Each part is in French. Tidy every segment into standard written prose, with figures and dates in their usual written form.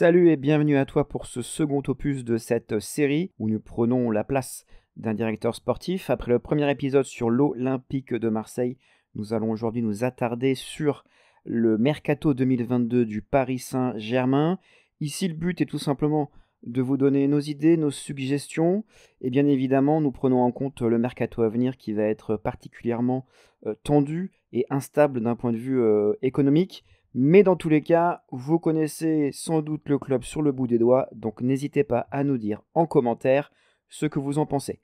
Salut et bienvenue à toi pour ce second opus de cette série où nous prenons la place d'un directeur sportif. Après le premier épisode sur l'Olympique de Marseille, nous allons aujourd'hui nous attarder sur le Mercato 2022 du Paris Saint-Germain. Ici, le but est tout simplement de vous donner nos idées, nos suggestions et bien évidemment, nous prenons en compte le Mercato à venir qui va être particulièrement tendu et instable d'un point de vue économique. Mais dans tous les cas, vous connaissez sans doute le club sur le bout des doigts, donc n'hésitez pas à nous dire en commentaire ce que vous en pensez.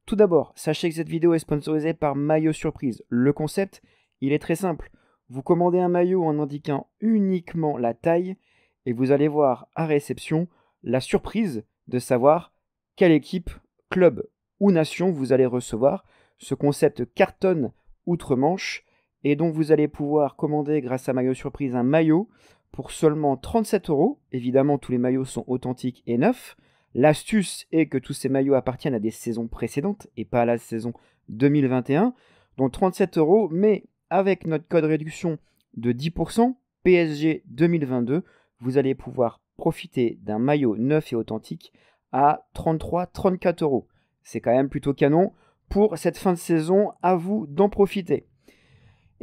Tout d'abord, sachez que cette vidéo est sponsorisée par Maillot Surprise. Le concept, il est très simple. Vous commandez un maillot en indiquant uniquement la taille et vous allez voir à réception la surprise de savoir quelle équipe, club ou nation vous allez recevoir. Ce concept cartonne outre-Manche. Et donc vous allez pouvoir commander grâce à Maillot Surprise un maillot pour seulement 37 €. Évidemment, tous les maillots sont authentiques et neufs. L'astuce est que tous ces maillots appartiennent à des saisons précédentes et pas à la saison 2021. Donc 37 €, mais avec notre code réduction de 10%, PSG 2022, vous allez pouvoir profiter d'un maillot neuf et authentique à 33-34 €. C'est quand même plutôt canon. Pour cette fin de saison, à vous d'en profiter.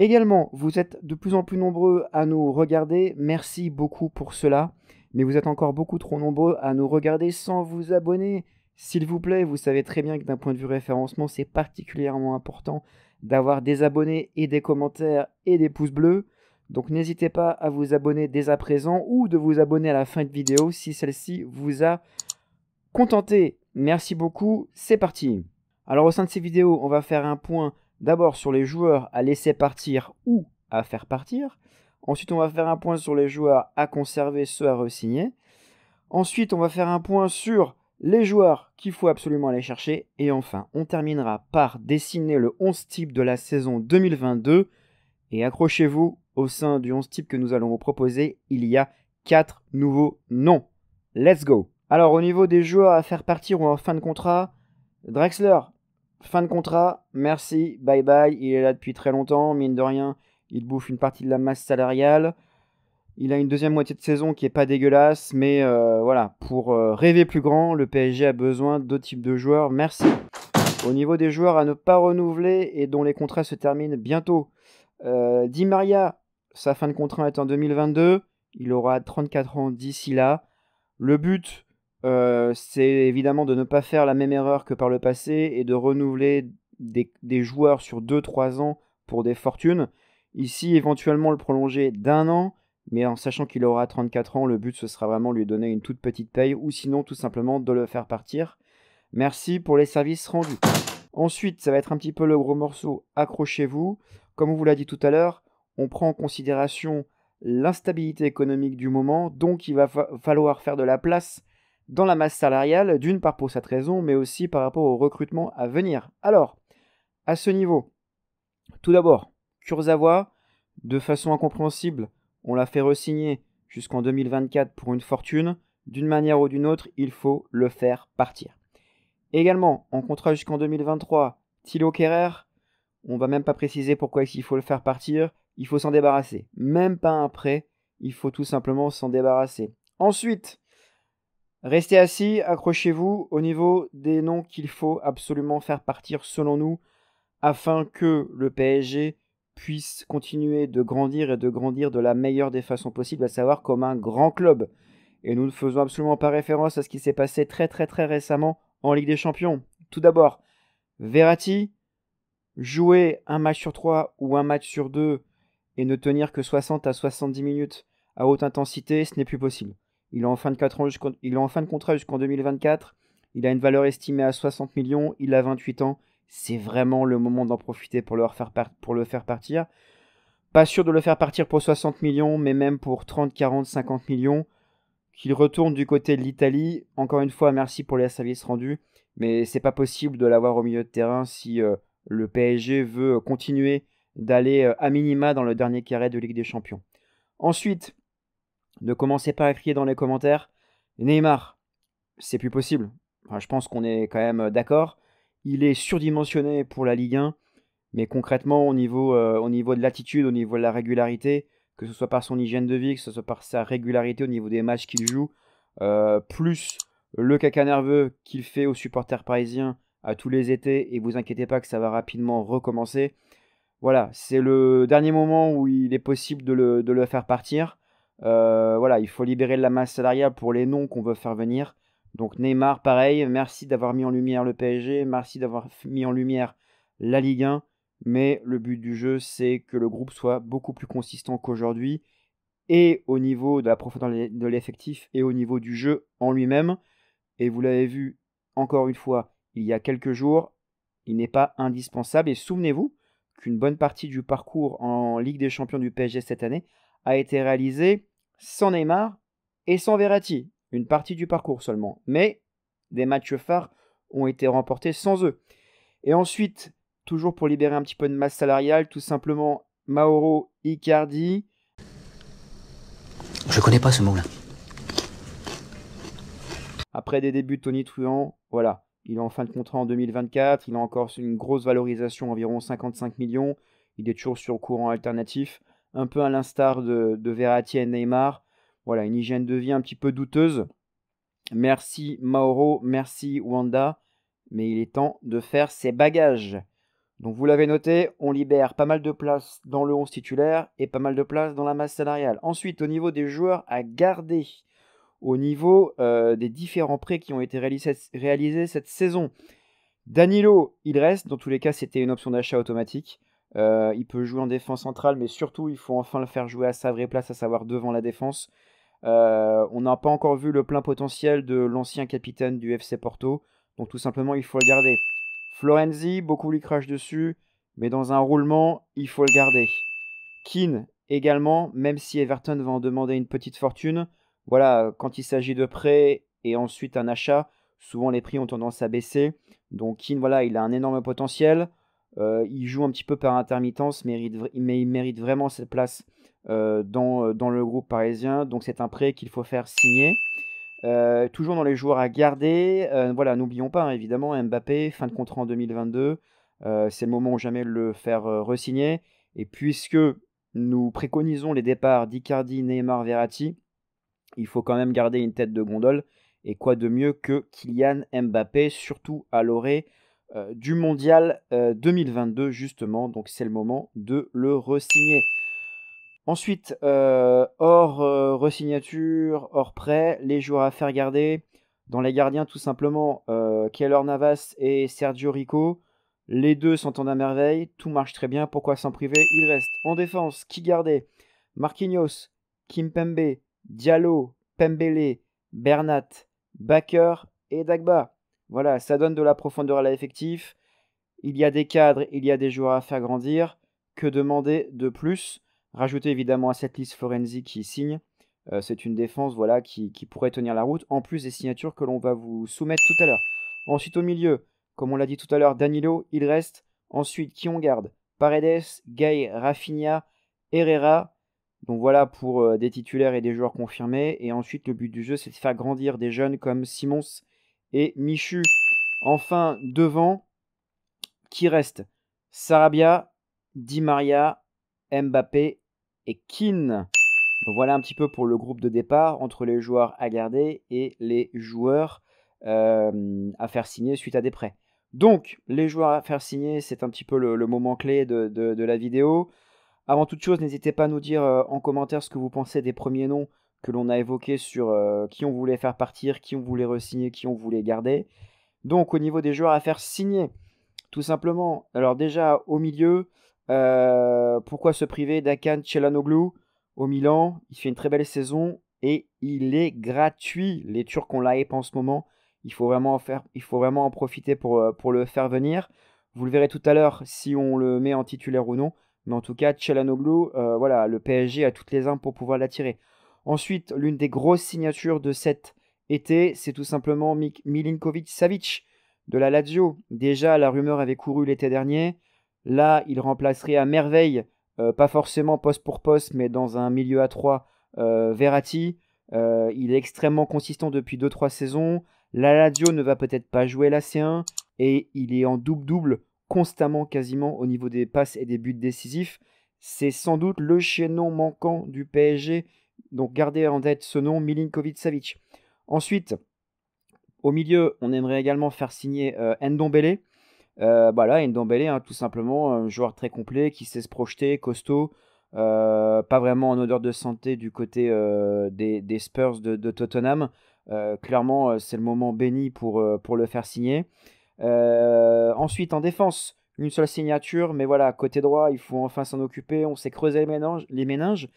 Également, vous êtes de plus en plus nombreux à nous regarder, merci beaucoup pour cela, mais vous êtes encore beaucoup trop nombreux à nous regarder sans vous abonner. S'il vous plaît, vous savez très bien que d'un point de vue référencement, c'est particulièrement important d'avoir des abonnés et des commentaires et des pouces bleus. Donc n'hésitez pas à vous abonner dès à présent ou de vous abonner à la fin de vidéo si celle-ci vous a contenté. Merci beaucoup, c'est parti. Alors au sein de ces vidéos, on va faire un point d'abord sur les joueurs à laisser partir ou à faire partir. Ensuite, on va faire un point sur les joueurs à conserver, ceux à re-signer. Ensuite, on va faire un point sur les joueurs qu'il faut absolument aller chercher. Et enfin, on terminera par dessiner le 11 type de la saison 2022. Et accrochez-vous, au sein du 11 type que nous allons vous proposer, il y a 4 nouveaux noms. Let's go! Alors, au niveau des joueurs à faire partir ou en fin de contrat, Drexler, fin de contrat, merci, bye bye, il est là depuis très longtemps, mine de rien, il bouffe une partie de la masse salariale, il a une deuxième moitié de saison qui est pas dégueulasse, mais voilà, pour rêver plus grand, le PSG a besoin d'autres types de joueurs, merci. Au niveau des joueurs à ne pas renouveler et dont les contrats se terminent bientôt, Di Maria, sa fin de contrat est en 2022, il aura 34 ans d'ici là, le but... c'est évidemment de ne pas faire la même erreur que par le passé et de renouveler des joueurs sur 2-3 ans pour des fortunes. Ici, éventuellement le prolonger d'1 an, mais en sachant qu'il aura 34 ans, le but ce sera vraiment lui donner une toute petite paye ou sinon tout simplement de le faire partir. Merci pour les services rendus. Ensuite, ça va être un petit peu le gros morceau, accrochez-vous. Comme on vous l'a dit tout à l'heure, on prend en considération l'instabilité économique du moment, donc il va falloir faire de la place dans la masse salariale, d'une part pour cette raison, mais aussi par rapport au recrutement à venir. Alors, à ce niveau, tout d'abord, Kurzawa, de façon incompréhensible, on l'a fait re-signer jusqu'en 2024 pour une fortune. D'une manière ou d'une autre, il faut le faire partir. Également, en contrat jusqu'en 2023, Thilo Kehrer, on ne va même pas préciser pourquoi il faut le faire partir, il faut s'en débarrasser. Même pas un prêt, il faut tout simplement s'en débarrasser. Ensuite, restez assis, accrochez-vous au niveau des noms qu'il faut absolument faire partir selon nous afin que le PSG puisse continuer de grandir et de grandir de la meilleure des façons possibles, à savoir comme un grand club. Et nous ne faisons absolument pas référence à ce qui s'est passé très récemment en Ligue des Champions. Tout d'abord, Verratti, jouer un match sur 3 ou un match sur 2 et ne tenir que 60 à 70 minutes à haute intensité, ce n'est plus possible. Il est en fin de contrat jusqu'en 2024. Il a une valeur estimée à 60 millions. Il a 28 ans. C'est vraiment le moment d'en profiter pour le faire partir. Pas sûr de le faire partir pour 60 millions, mais même pour 30, 40, 50 millions. Qu'il retourne du côté de l'Italie. Encore une fois, merci pour les services rendus. Mais c'est pas possible de l'avoir au milieu de terrain si le PSG veut continuer d'aller à minima dans le dernier carré de Ligue des Champions. Ensuite, ne commencez pas à crier dans les commentaires. Neymar, c'est plus possible. Enfin, je pense qu'on est quand même d'accord. Il est surdimensionné pour la Ligue 1. Mais concrètement, au niveau de l'attitude, au niveau de la régularité, que ce soit par son hygiène de vie, que ce soit par sa régularité au niveau des matchs qu'il joue, plus le caca nerveux qu'il fait aux supporters parisiens à tous les étés, et vous inquiétez pas que ça va rapidement recommencer. Voilà, c'est le dernier moment où il est possible de le faire partir. Voilà, il faut libérer de la masse salariale pour les noms qu'on veut faire venir. Donc Neymar, pareil, merci d'avoir mis en lumière le PSG, merci d'avoir mis en lumière la Ligue 1, mais le but du jeu, c'est que le groupe soit beaucoup plus consistant qu'aujourd'hui, et au niveau de la profondeur de l'effectif, et au niveau du jeu en lui-même. Et vous l'avez vu encore une fois il y a quelques jours, il n'est pas indispensable. Et souvenez-vous qu'une bonne partie du parcours en Ligue des Champions du PSG cette année a été réalisée sans Neymar et sans Verratti. Une partie du parcours seulement. Mais des matchs phares ont été remportés sans eux. Et ensuite, toujours pour libérer un petit peu de masse salariale, tout simplement Mauro Icardi. Je connais pas ce mot-là. Après des débuts tonitruants, voilà, il est en fin de contrat en 2024, il a encore une grosse valorisation, environ 55 millions, il est toujours sur le courant alternatif, un peu à l'instar de Verratti et Neymar. Voilà, une hygiène de vie un petit peu douteuse. Merci Mauro, merci Wanda, mais il est temps de faire ses bagages. Donc vous l'avez noté, on libère pas mal de place dans le 11 titulaire et pas mal de place dans la masse salariale. Ensuite, au niveau des joueurs à garder, au niveau des différents prêts qui ont été réalisés cette saison. Danilo, il reste. Dans tous les cas, c'était une option d'achat automatique. Il peut jouer en défense centrale, mais surtout, il faut enfin le faire jouer à sa vraie place, à savoir devant la défense. On n'a pas encore vu le plein potentiel de l'ancien capitaine du FC Porto. Donc tout simplement, il faut le garder. Florenzi, beaucoup lui crachent dessus, mais dans un roulement, il faut le garder. Keane également, même si Everton va en demander une petite fortune. Voilà, quand il s'agit de prêts et ensuite un achat, souvent les prix ont tendance à baisser. Donc Keane, voilà, il a un énorme potentiel. Il joue un petit peu par intermittence, mais il mérite vraiment cette place dans le groupe parisien. Donc c'est un prêt qu'il faut faire signer. Toujours dans les joueurs à garder, voilà, n'oublions pas, hein, évidemment, Mbappé, fin de contrat en 2022. C'est le moment ou jamais de le faire re-signer. Et puisque nous préconisons les départs d'Icardi, Neymar, Verratti, il faut quand même garder une tête de gondole. Et quoi de mieux que Kylian Mbappé, surtout à l'orée du Mondial 2022, justement. Donc c'est le moment de le re-signer. Ensuite, hors resignature, hors prêt, les joueurs à faire garder. Dans les gardiens, tout simplement, Keylor Navas et Sergio Rico. Les deux s'entendent à merveille, tout marche très bien, pourquoi s'en priver? Il reste en défense, qui garder? Marquinhos, Kimpembe, Diallo, Pembele, Bernat, Bakker et Dagba. Voilà, ça donne de la profondeur à l'effectif. Il y a des cadres, il y a des joueurs à faire grandir. Que demander de plus? Rajouter évidemment à cette liste Florenzi qui signe. C'est une défense voilà, qui pourrait tenir la route, en plus des signatures que l'on va vous soumettre tout à l'heure. Ensuite au milieu, comme on l'a dit tout à l'heure, Danilo, il reste. Ensuite, qui on garde? Paredes, Gay, Rafinha, Herrera. Donc voilà pour des titulaires et des joueurs confirmés. Et ensuite, le but du jeu, c'est de faire grandir des jeunes comme Simons et Michu. Enfin, devant, qui reste? Sarabia, Di Maria, Mbappé et Keane. Donc voilà un petit peu pour le groupe de départ entre les joueurs à garder et les joueurs à faire signer suite à des prêts. Donc les joueurs à faire signer, c'est un petit peu le moment clé de la vidéo. Avant toute chose, n'hésitez pas à nous dire en commentaire ce que vous pensez des premiers noms que l'on a évoqués sur qui on voulait faire partir, qui on voulait re-signer, qui on voulait garder. Donc au niveau des joueurs à faire signer, tout simplement, alors déjà au milieu, pourquoi se priver d'Hakan Çalhanoğlu au Milan? Il fait une très belle saison et il est gratuit. Les Turcs ont la hype en ce moment. Il faut vraiment en profiter pour le faire venir. Vous le verrez tout à l'heure si on le met en titulaire ou non. Mais en tout cas, Çalhanoğlu, voilà, le PSG a toutes les armes pour pouvoir l'attirer. Ensuite, l'une des grosses signatures de cet été, c'est tout simplement Milinkovic-Savic de la Lazio. Déjà, la rumeur avait couru l'été dernier. Là, il remplacerait à merveille, pas forcément poste pour poste, mais dans un milieu à 3, Verratti. Il est extrêmement consistant depuis 2-3 saisons. La Lazio ne va peut-être pas jouer la C1 et il est en double-double constamment quasiment au niveau des passes et des buts décisifs. C'est sans doute le chaînon manquant du PSG. Donc gardez en tête ce nom, Milinkovic-Savic. Ensuite, au milieu, on aimerait également faire signer Ndombele. Voilà, Ndombele, hein, tout simplement, un joueur très complet qui sait se projeter, costaud, pas vraiment en odeur de santé du côté des Spurs de Tottenham. Clairement, c'est le moment béni pour le faire signer. Ensuite, en défense, une seule signature, mais voilà, côté droit, il faut enfin s'en occuper. On s'est creusé les méninges.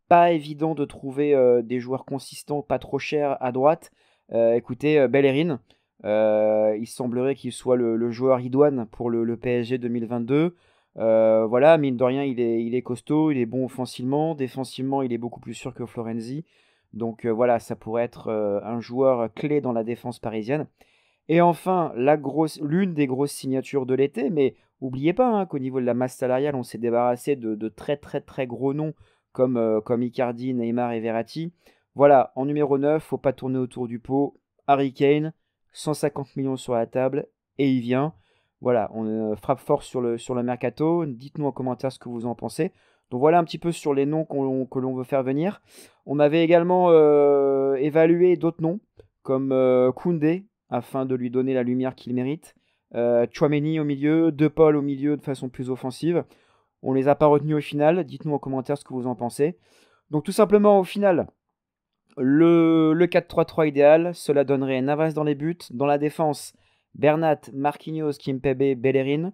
Pas évident de trouver des joueurs consistants, pas trop chers à droite. Écoutez, Bellerin, il semblerait qu'il soit le joueur idoine pour le PSG 2022. Voilà, mine de rien, il est costaud, il est bon offensivement. Défensivement, il est beaucoup plus sûr que Florenzi. Donc voilà, ça pourrait être un joueur clé dans la défense parisienne. Et enfin, l'une des grosses signatures de l'été, mais n'oubliez pas hein, qu'au niveau de la masse salariale, on s'est débarrassé de très très très gros noms comme Icardi, Neymar et Verratti. Voilà, en numéro 9, faut pas tourner autour du pot. Harry Kane, 150 millions sur la table, et il vient. Voilà, on frappe fort sur le mercato. Dites-nous en commentaire ce que vous en pensez. Donc voilà un petit peu sur les noms que l'on veut faire venir. On avait également évalué d'autres noms, comme Koundé, afin de lui donner la lumière qu'il mérite. Tchouaméni au milieu, De Paul au milieu de façon plus offensive. On les a pas retenus au final. Dites-nous en commentaire ce que vous en pensez. Donc tout simplement au final, le 4-3-3 idéal, cela donnerait Navas dans les buts. Dans la défense, Bernat, Marquinhos, Kimpembe, Bellerin.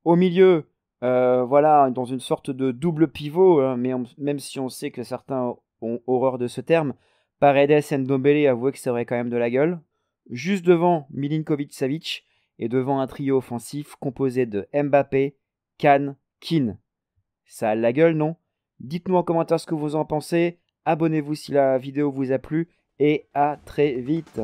Au milieu, voilà, dans une sorte de double pivot, hein, mais même si on sait que certains ont horreur de ce terme, Paredes et Ndombele avouaient que ça aurait quand même de la gueule. Juste devant Milinkovic-Savic et devant un trio offensif composé de Mbappé, Kane, Keane. Ça a la gueule, non? Dites-nous en commentaire ce que vous en pensez. Abonnez-vous si la vidéo vous a plu et à très vite.